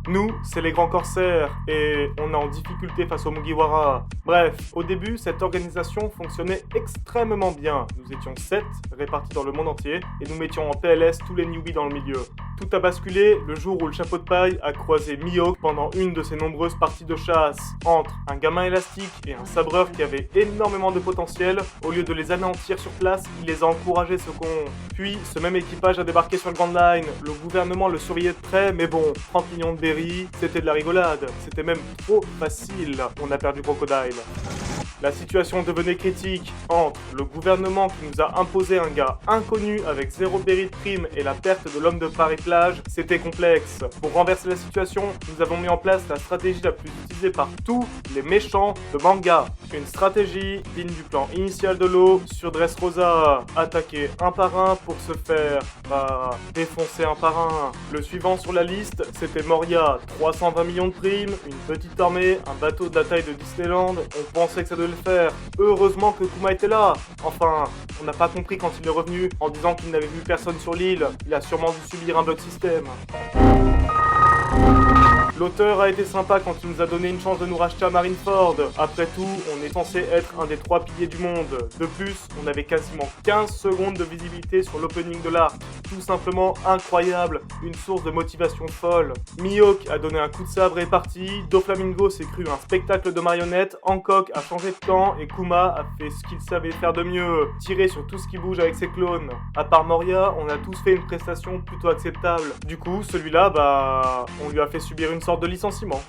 Nous, c'est les grands corsaires, et on est en difficulté face aux Mugiwara. Bref, au début, cette organisation fonctionnait extrêmement bien. Nous étions 7, répartis dans le monde entier, et nous mettions en PLS tous les newbies dans le milieu. Tout a basculé le jour où le chapeau de paille a croisé Mihawk pendant une de ses nombreuses parties de chasse. Entre un gamin élastique et un sabreur qui avait énormément de potentiel, au lieu de les anéantir sur place, il les a encouragés ce con. Puis, ce même équipage a débarqué sur le Grand Line. Le gouvernement le surveillait de près, mais bon, 30 millions de berries, c'était de la rigolade. C'était même trop facile. On a perdu Crocodile. La situation devenait critique entre le gouvernement qui nous a imposé un gars inconnu avec 0 berry de prime et la perte de l'homme de Paris-Plage, c'était complexe. Pour renverser la situation, nous avons mis en place la stratégie la plus utilisée par tous les méchants de manga. Une stratégie digne du plan initial de l'eau sur Dressrosa. Attaquer un par un pour se faire, défoncer un par un. Le suivant sur la liste, c'était Moria. 320 millions de primes, une petite armée, un bateau de la taille de Disneyland. On pensait que ça devait le faire. Heureusement que Kuma était là. Enfin, on n'a pas compris quand il est revenu en disant qu'il n'avait vu personne sur l'île. Il a sûrement dû subir un bug système. L'auteur a été sympa quand il nous a donné une chance de nous racheter à Marineford. Après tout, on est censé être un des 3 piliers du monde. De plus, on avait quasiment 15 secondes de visibilité sur l'opening de l'arc. Tout simplement incroyable, une source de motivation folle. Mihawk a donné un coup de sabre et est parti, Doflamingo s'est cru un spectacle de marionnettes, Hancock a changé de camp et Kuma a fait ce qu'il savait faire de mieux, tirer sur tout ce qui bouge avec ses clones. À part Moria, on a tous fait une prestation plutôt acceptable. Du coup, celui-là, on lui a fait subir une sorte de licenciement.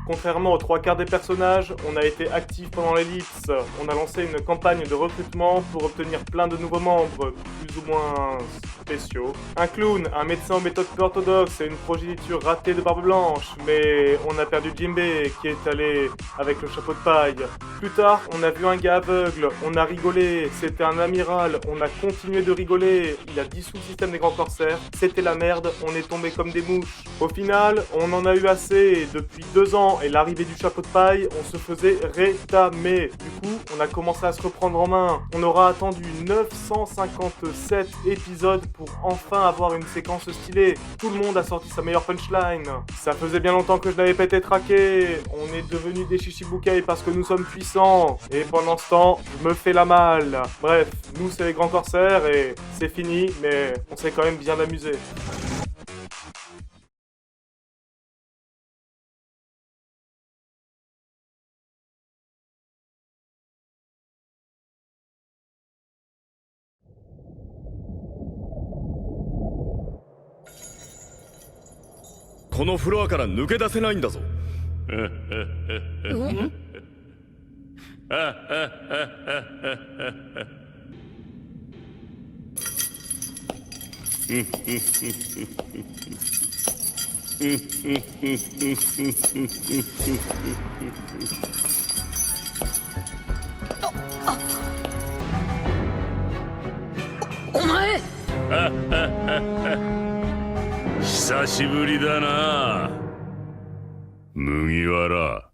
Contrairement aux 3/4 des personnages, on a été actif pendant l'ellipse. On a lancé une campagne de recrutement pour obtenir plein de nouveaux membres, plus ou moins spéciaux. Un clown, un médecin aux méthodes peu orthodoxes et une progéniture ratée de Barbe Blanche. Mais on a perdu Jinbei qui est allé avec le chapeau de paille. Plus tard, on a vu un gars aveugle, on a rigolé, c'était un amiral, on a continué de rigoler, il a dissous le système des grands corsaires, c'était la merde, on est tombé comme des mouches. Au final, on en a eu assez, depuis 2 ans et l'arrivée du chapeau de paille, on se faisait rétamer. Du coup, on a commencé à se reprendre en main. On aura attendu 957 épisodes pour enfin avoir une séquence stylée. Tout le monde a sorti sa meilleure punchline. Ça faisait bien longtemps que je n'avais pas été traqué. On est devenus des Shichibukai parce que nous sommes puissants. Et pendant ce temps, je me fais la malle. Bref, nous c'est les grands corsaires et c'est fini, mais on s'est quand même bien amusé.このフロアから抜け出せないんだぞ。お前久しぶりだな麦わら。